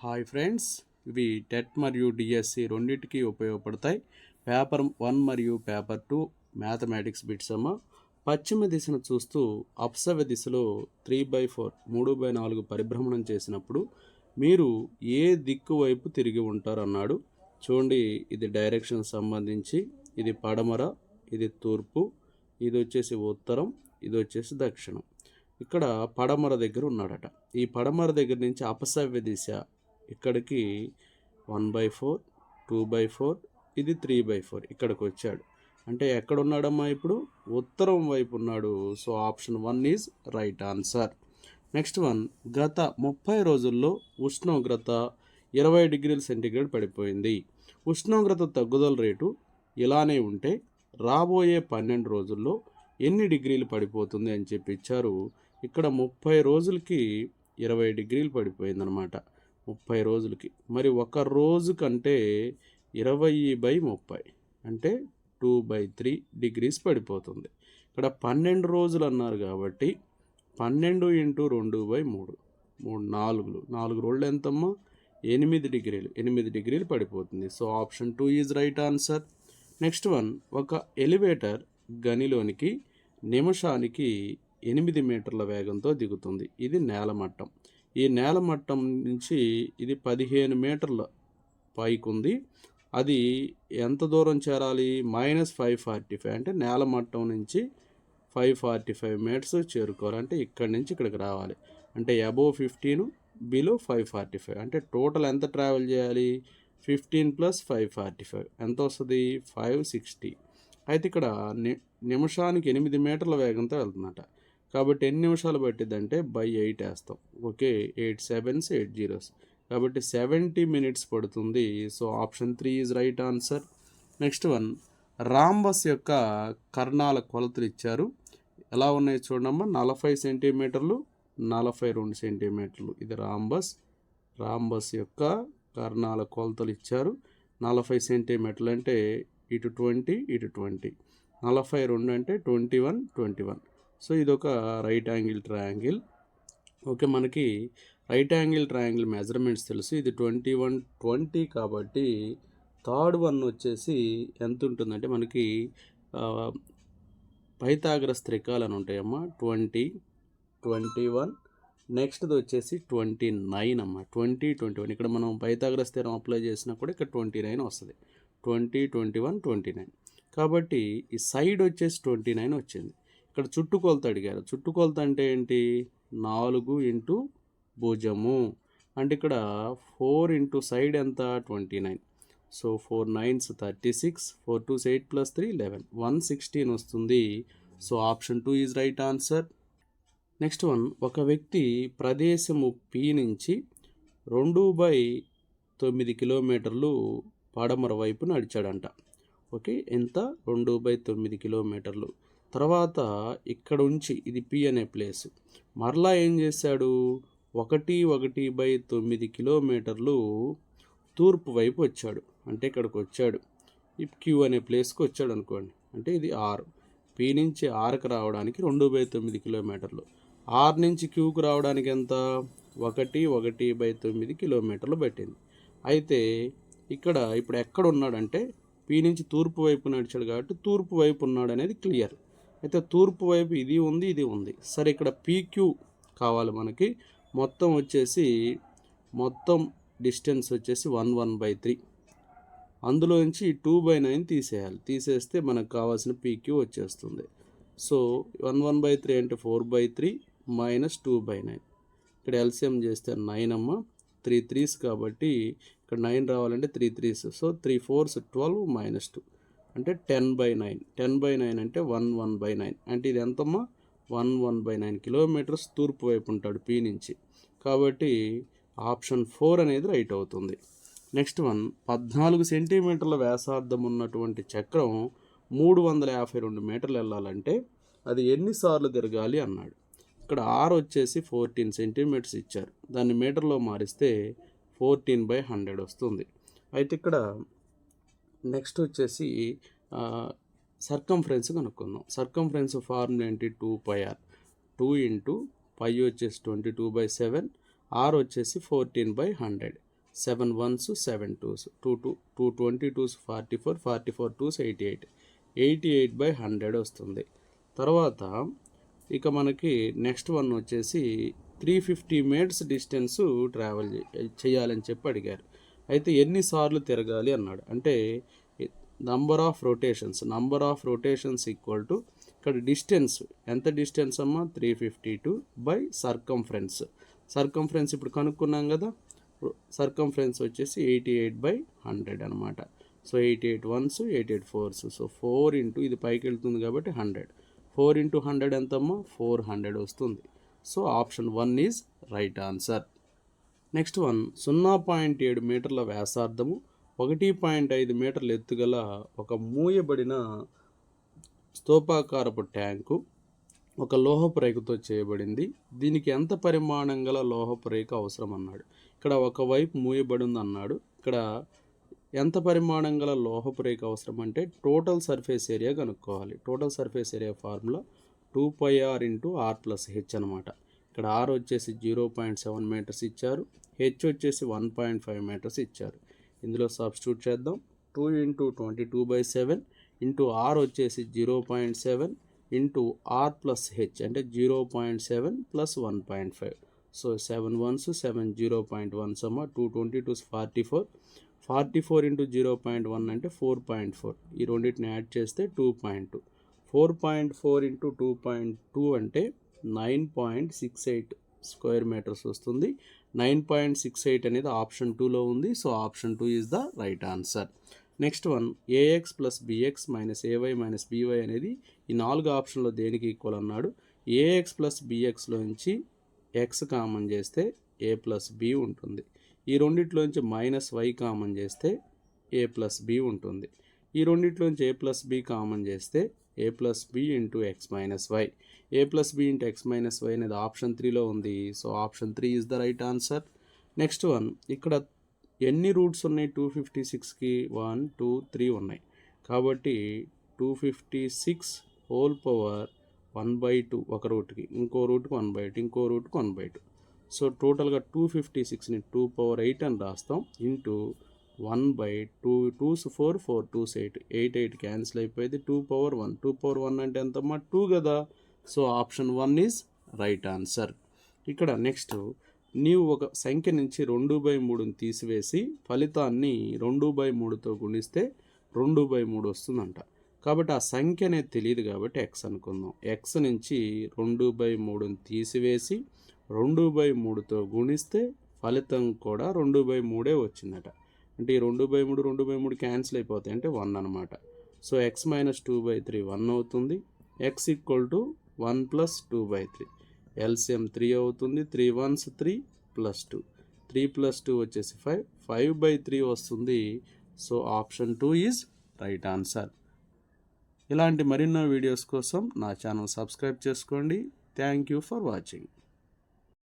Hi friends, ఇవి TET మరియు DSC రెండింటికి ఉపయోగపడతాయి. పేపర్ 1 మరియు పేపర్ 2 మ్యాథమెటిక్స్ బిట్స్ అమ్మ. పశ్చిమ దిశను చూస్తూ అపసవ్య దిశలో 3/4 3/4 పరిభ్రమణం చేసినప్పుడు మీరు ఏ దిక్కు వైపు తిరిగి ఉంటారు అన్నాడు. చూడండి, ఇది డైరెక్షన్ సంబంధించి ఇది పడమర, ఇది తూర్పు, ఇది వచ్చేసి ఉత్తరం, ఇది వచ్చేసి దక్షిణం. ఇక్కడ పడమర దగ్గర ఉన్నాడట. ఈ పడమర దగ్గర నుంచి అపసవ్య దిశ ఇక్కడికి 1/4 2/4 ఇది 3/4 ఇక్కడికి వచ్చాడు. అంటే ఎక్కడ ఉన్నాడమ్మా? ఇప్పుడు ఉత్తరం వైపు ఉన్నాడు. So option 1 is right answer. Next one, గత 30 రోజుల్లో ఉష్ణోగ్రత 20 డిగ్రీల సెంటీగ్రేడ్ పడిపోయింది. ఉష్ణోగ్రత తగ్గుదల రేటు ఇలానే ఉంటే రాబోయే 12 రోజుల్లో ఎన్ని డిగ్రీలు పడిపోతుంది అని చెప్పి ఇచ్చారు. ఇక్కడ 30 రోజులకి 20 డిగ్రీలు పడిపోయిందనమాట. 30 రోజులకి. మరి ఒక రోజు కంటే 20/30 అంటే 2/3 డిగ్రీస్ పడిపోతుంది. ఇక్కడ 12 రోజులు అన్నారు కాబట్టి 12 × 2/3 4 రోజులు ఎంతమ్మా? 8 డిగ్రీలు. 8 డిగ్రీలు పడిపోతుంది. So option 2 is right answer. Next one, ఒక ఎలివేటర్ గనిలోనికి నిమిషానికి 8 మీటర్ల వేగంతో దిగుతుంది. ఇది నేలమట్టం. ఈ నేలమట్టం నుంచి ఇది 15 మీటర్ల పైకి ఉంది. అది ఎంత దూరం చేరాలి? -545 అంటే నేలమట్టం నుంచి 545 మీటర్స్ చేరుకోవాలి. అంటే ఇక్కడి నుంచి ఇక్కడికి రావాలి. అంటే అబోవ్ 15 బిలో 545 అంటే టోటల్ ఎంత ట్రావెల్ చేయాలి? 15 + 545 ఎంత వస్తుంది? 560. అయితే ఇక్కడ నిమిషానికి 8 మీటర్ల వేగంతో వెళ్తుందట. కాబట్టి ఎన్ని నిమిషాలు పట్టిద్దంటే /8 వేస్తాం. Okay, 8 7s 8 zeros. కాబట్టి 70 minutes పడుతుంది. So option 3 is right answer. Next one, rhombus యొక్క కర్ణాల కొలతలు ఇచ్చారు. ఎలా ఉన్నాయి చూడమ్మా. 40 సెంటీమీటర్లు 42 సెంటీమీటర్లు. ఇది రాంబస్ యొక్క కర్ణాల కొలతలు ఇచ్చారు. 40 సెంటీమీటర్లు అంటే ఇటు 20 ఇటు 20. 42 అంటే 21. సో ఇది ఒక రైట్ యాంగిల్ ట్రయాంగిల్. ఓకే, మనకి రైట్ యాంగిల్ ట్రయాంగిల్ మెజర్మెంట్స్ తెలుసు. ఇది 21 20 కాబట్టి థర్డ్ వన్ వచ్చేసి ఎంత ఉంటుందంటే మనకి పైథాగరస్ త్రికాలు అని ఉంటాయమ్మా. 20 21 నెక్స్ట్ది వచ్చేసి 29 అమ్మ. 20 21 ఇక్కడ మనం పైథాగరస్ థియరం అప్లై చేసినా కూడా ఇక్కడ 29 వస్తుంది. 20 21 29 కాబట్టి ఈ సైడ్ వచ్చేసి 29 వచ్చింది. ఇక్కడ చుట్టుకొలత అడిగారు. చుట్టుకొలత అంటే ఏంటి? 4 × భుజము అంటే ఇక్కడ 4 × సైడ్ ఎంత? 29. సో 4 9s 36, 4 2s 8 + 3 11, 116 వస్తుంది. So option 2 is right answer. Next one, ఒక వ్యక్తి ప్రదేశము P నుంచి 2/9 కిలోమీటర్లు పడమర వైపు నడిచాడంట. ఓకే, ఎంత? 2/9 కిలోమీటర్లు. తర్వాత ఇక్కడ ఉంచి ఇది P అనే ప్లేస్. మరలా ఏం చేశాడు? 1/9 కిలోమీటర్లు తూర్పు వైపు వచ్చాడు. అంటే ఇక్కడికి వచ్చాడు. ఈ Q అనే ప్లేస్కి వచ్చాడు అనుకోండి. అంటే ఇది R. P నుంచి Rకి రావడానికి 2/9 కిలోమీటర్లు. R నుంచి Qకి రావడానికి ఎంత? 1/9 కిలోమీటర్లు పట్టింది. అయితే ఇక్కడ ఇప్పుడు ఎక్కడ ఉన్నాడంటే P నుంచి తూర్పు వైపు నడిచాడు కాబట్టి తూర్పు వైపు ఉన్నాడు అనేది క్లియర్. అయితే తూర్పు వైపు ఇది ఉంది, ఇది ఉంది. సరే, ఇక్కడ PQ కావాలి మనకి. మొత్తం డిస్టెన్స్ వచ్చేసి 1/3. అందులోంచి 2/9 తీసేయాలి. తీసేస్తే మనకు కావాల్సిన PQ వచ్చేస్తుంది. సో 1/3 అంటే 4/3 - 2/9. ఇక్కడ LCM చేస్తే 9 అమ్మ. 3 3s కాబట్టి ఇక్కడ 9 రావాలంటే 3 3s. సో 3 4s 12 - 2 అంటే 10/9. 10/9 అంటే 1/9 అంటే ఇది ఎంతమ్మా? 1/9 కిలోమీటర్స్ తూర్పు వైపు ఉంటాడు P నుంచి. కాబట్టి ఆప్షన్ 4 అనేది రైట్ అవుతుంది. నెక్స్ట్ వన్, 14 సెంటీమీటర్ల వ్యాసార్థం ఉన్నటువంటి చక్రం 352 మీటర్లు వెళ్ళాలంటే అది ఎన్నిసార్లు తిరగాలి అన్నాడు. ఇక్కడ R వచ్చేసి 14 సెంటీమీటర్స్ ఇచ్చారు. దాన్ని మీటర్లో మారిస్తే 14/100 వస్తుంది. అయితే ఇక్కడ నెక్స్ట్ వచ్చేసి సర్కంఫరెన్స్ కనుక్కుందాం. సర్కంఫరెన్స్ ఫార్ములా ఏంటి? 2πr. 2 × π వచ్చేసి 22/7, R వచ్చేసి 14/100. 7 1s 7 2s 2 20 2s 44 44 2s 88 88/100 వస్తుంది. తర్వాత ఇక మనకి నెక్స్ట్ వన్ వచ్చేసి 350 మీటర్స్ డిస్టెన్స్ ట్రావెల్ చేయాలని చెప్పి అడిగారు. అయితే ఎన్నిసార్లు తిరగాలి అన్నాడు. అంటే number of rotations equal to ఇక్కడ డిస్టెన్స్ ఎంత డిస్టెన్స్ అమ్మా 352 బై సర్కంఫరెన్స్ ఇప్పుడు కనుక్కున్నాం కదా. సర్కంఫరెన్స్ వచ్చేసి 88/100 అనమాట. So 88 1s 88 4s. So 4 into ఇది పైకి వెళ్తుంది కాబట్టి 100. 4 ఇంటూ 100 ఎంతమ్మా 400 వస్తుంది. So option 1 is right answer. Next one 0.7 మీటర్ల వ్యాసార్థము 1.5 మీటర్ల ఎత్తుగల ఒక మూయబడిన స్తూపాకారపు ట్యాంకు ఒక లోహపు రేఖతో చేయబడింది. దీనికి ఎంత పరిమాణం గల లోహపు రేఖ అవసరం అన్నాడు. ఇక్కడ ఒకవైపు మూయబడి ఉంది అన్నాడు. ఇక్కడ ఎంత పరిమాణం గల లోహపు రేఖ అవసరం అంటే టోటల్ సర్ఫేస్ ఏరియా కనుక్కోవాలి. Total surface area formula 2πr × r+h అనమాట. ఇక్కడ r వచ్చేసి 0.7 మీటర్స్ ఇచ్చారు, h వచ్చేసి 1.5 మీటర్స్ ఇచ్చారు. ఇందులో సబ్స్టిట్యూట్ చేద్దాం. 2 × 22/7 ఇంటూ r వచ్చేసి 0.7 ఇంటూ r+h అంటే 0.7 + 1.5. సో 7 1s 7 0.1 సమ 222 44 44 ఇంటూ 0.1 అంటే 4.4. ఈ రెండింటిని యాడ్ చేస్తే 2.2. 4.4 ఇంటూ 2.2 అంటే 9.68 స్క్వేర్ మీటర్స్ వస్తుంది. 9.68 అనేది ఆప్షన్ 2లో ఉంది. So option 2 is the right answer. Next one ax + bx - ay - by అనేది ఈ 4 ఆప్షన్లో దేనికి ఈక్వల్ అన్నాడు. ax + bxలోంచి x కామన్ చేస్తే a + b ఉంటుంది. ఈ రెండిట్లోంచి -y కామన్ చేస్తే a + b ఉంటుంది. ఈ రెండిట్లోంచి a + b కామన్ చేస్తే a + b × x - y. a + b × x - y అనేది ఆప్షన్ 3లో ఉంది. So option 3 is the right answer. Next one ఇక్కడ ఎన్ని రూట్స్ ఉన్నాయి 256కి 1 2 3 ఉన్నాయి. కాబట్టి 256 హోల్ పవర్ 1/2 ఒక రూట్కి, ఇంకో రూట్కి 1/2, ఇంకో రూట్కి 1/2. సో టోటల్గా 256ని 2^8 అని రాస్తాం. ఇంటూ 1/2 2s 4 4 2s 8 8 8 క్యాన్సిల్ అయిపోయింది. 2^1 2^1 అంటే ఎంతమ్మా 2 కదా. So option 1 is right answer. ఇక్కడ నెక్స్ట్ నీవు ఒక సంఖ్య నుంచి 2/3ని తీసివేసి ఫలితాన్ని 2/3తో గుణిస్తే 2/3 వస్తుందంట. కాబట్టి ఆ సంఖ్య అనేది తెలియదు కాబట్టి x అనుకుందాం. x నుంచి 2/3ని తీసివేసి 2/3తో గుణిస్తే ఫలితం కూడా 2/3 వచ్చిందట. అంటే ఈ 2/3 2/3 క్యాన్సిల్ అయిపోతాయి అంటే 1 అనమాట. సో x - 2/3 1 అవుతుంది. x = 1 + 2/3 ఎల్సిఎం 3 అవుతుంది. 3 1s 3 + 2 3 + 2 వచ్చేసి 5 5/3 వస్తుంది. So option 2 is right answer. ఇలాంటి మరిన్నో వీడియోస్ కోసం నా ఛానల్ సబ్స్క్రైబ్ చేసుకోండి. Thank you for watching.